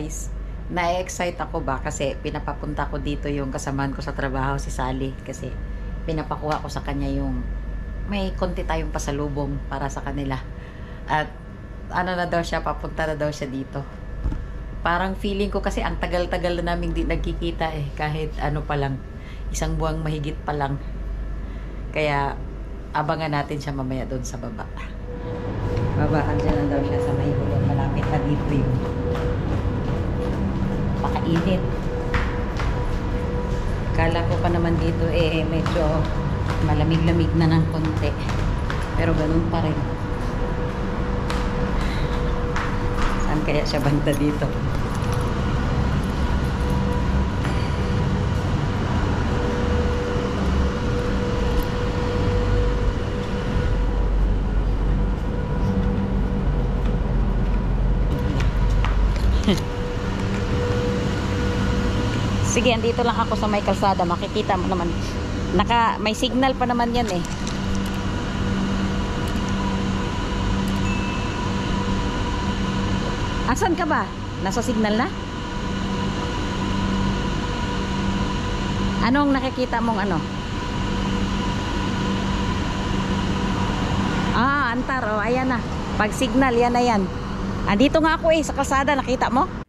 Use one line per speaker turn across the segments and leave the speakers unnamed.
guys, na-excite ako ba kasi pinapapunta ko dito yung kasamahan ko sa trabaho, si Sally, kasi pinapakuha ko sa kanya yung may konti tayong pasalubong para sa kanila. At ano na daw siya, papunta na daw siya dito. Parang feeling ko kasi ang tagal-tagal na namin di nagkikita eh, kahit ano pa lang, isang buwang mahigit pa lang. Kaya abangan natin siya mamaya doon sa baba. Babaan siya na daw siya sa may hulong, malapit na dito yung pakainit. Kala ko pa naman dito eh medyo malamig-lamig na ng konti, pero ganun pa rin. Saan kaya siya banda dito? Sige, andito lang ako sa may kalsada. Makikita mo naman. May signal pa naman yan eh. Asan ka ba? Nasa signal na? Anong nakikita mong ano? Ah, Antar. Oh, ayan na. Pag signal, yan na yan. Andito nga ako eh, sa kalsada. Nakita mo?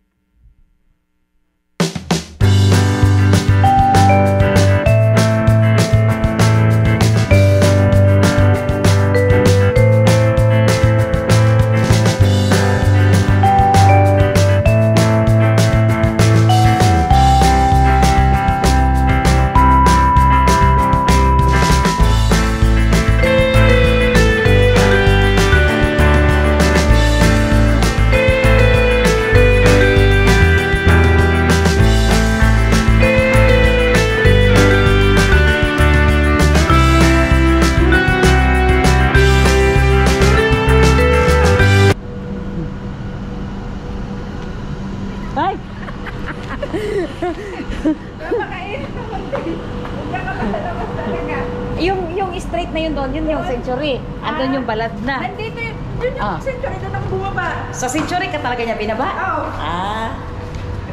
Yung straight na yun doon, yun yung Century. Andun yung balad na.
Nandito yun yung Century, doon ang bumaba.
Sa Century ka talaga niya binaba?
Oo.
Ah.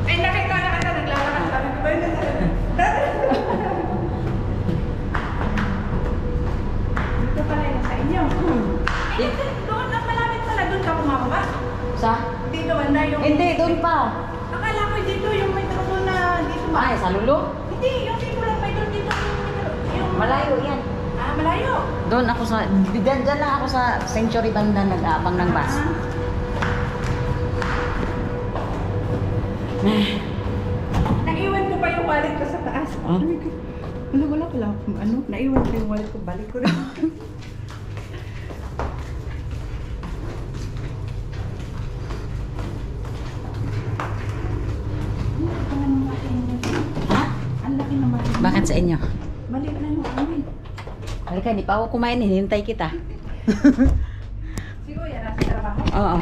Eh, nakita na kita, naglalakad kami. Dito pala yun sa inyo. Eh, doon ang malapit pala, doon ka bumaba.
Sa?
Dito, wala yung...
Hindi, doon pa.
Akala ko dito, yung may doon na dito ba?
Ay, sa lulo?
Hindi, yung dito lang may doon dito. Yung...
Malayo yan.
Ah, malayo.
Doon ako sa, dyan lang ako sa Century banda nag-aabang ng bus.
Naiwan ko pa yung wallet ko sa taas.
Huh?
Wala pala. Ano? Naiwan ko yung wallet ko. Balik ko rin.
Ha?
Ang laki naman.
Bakit sa inyo?
Maliit na yung amin.
Halika, hindi pa ako kumain, hinintay kita.
Siguro yan nasa trabaho.
Oo.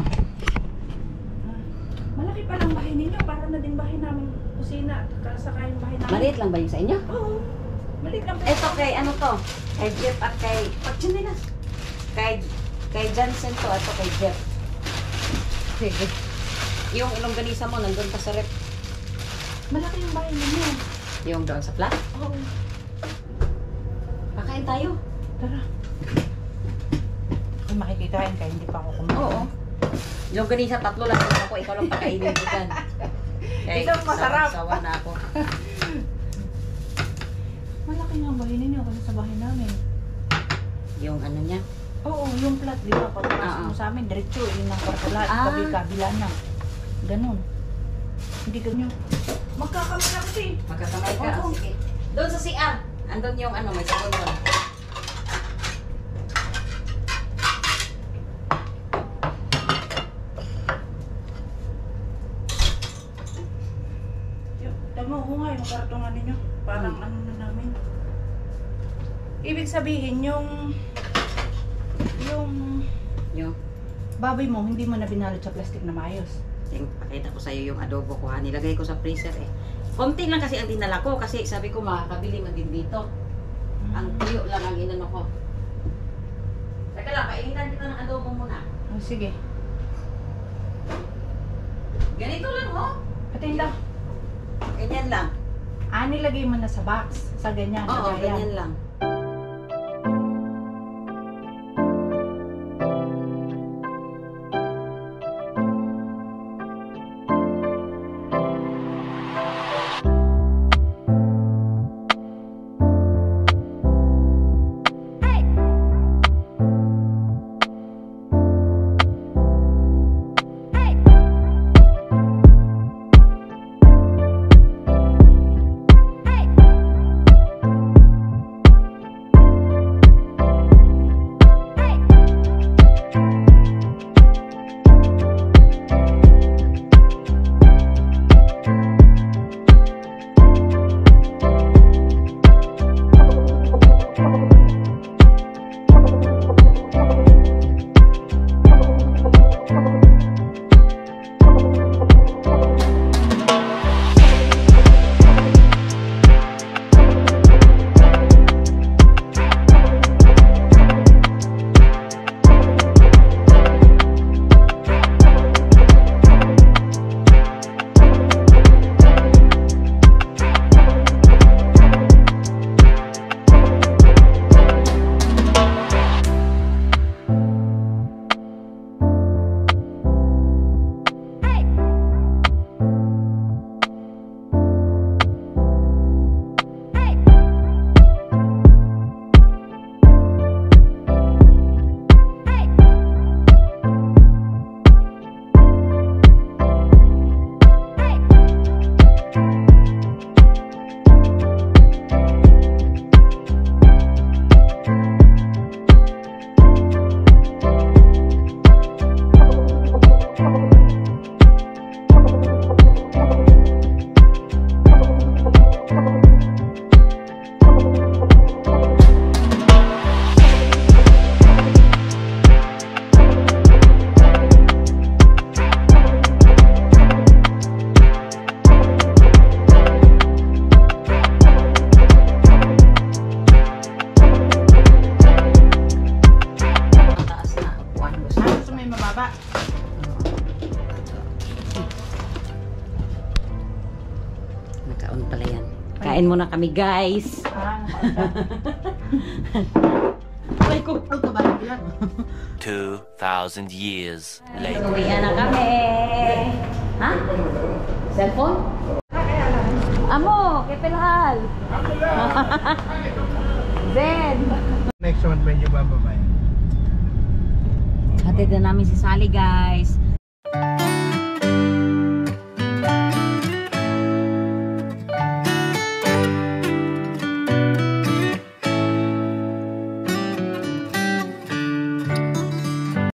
Malaki pa lang bahay ninyo. Para na din bahay namin. Kusina. Saka yung bahay namin.
Maliit lang ba yung sa inyo?
Oo. Maliit lang.
Ito kay ano to? Kay Jeff at kay...
Pagtsinilas.
Kay Johnson to. Ito kay Jeff. Sige. Yung longganisa mo, nandun pa sa rep.
Malaki yung bahay ninyo.
Yung doon sa flat?
Oo.
Pakain tayo.
Tara. Kung makikikain ka, hindi pa ako kumain.
Oo. Longganisa, 3 lang ako. Ikaw lang pakainin ko dyan.
Ito masarap.
Sawa na ako.
Malaki nga ang bahay ninyo kasi sa bahay namin.
Yung ano niya?
Oo, yung flat, di ba? Pagpasok mo sa amin, diretso, yun ang kwarto lahat. Kabila na. Ganon. Hindi ganyan. Magkakamay na kasi.
Magkakamay ka.
Oo.
Sige. Doon sa CR. Andun yung ano, may sabon doon.
Tama ko nga yung kwarto nga ninyo. Parang ano na namin. Ibig sabihin, yung baboy mo, hindi mo na binalot sa plastic na maayos.
Pakita ko sa'yo yung adobo ko ha. Nilagay ko sa freezer eh. Konti lang kasi ang dinala ko kasi sabi ko makakabili man din dito. Ang tuyo lang ang inano ko. Teka lang, kainitan kita ng adobo muna.
Oh, sige.
Ganito lang oh.
Patingin lang.
Ganyan lang.
Nilagay mo na sa box. Sa ganyan.
Oo,
lagayan.
ganyan lang. Nakaon pala yan. Kain muna kami, guys. Ay, kung ka ba lang?
2,000 years later.
Uwian na kami. Ha? Cellphone? Amo, kepilhal. Zen.
Next one, medyo bababa.
Hatid na namin si Sally, guys.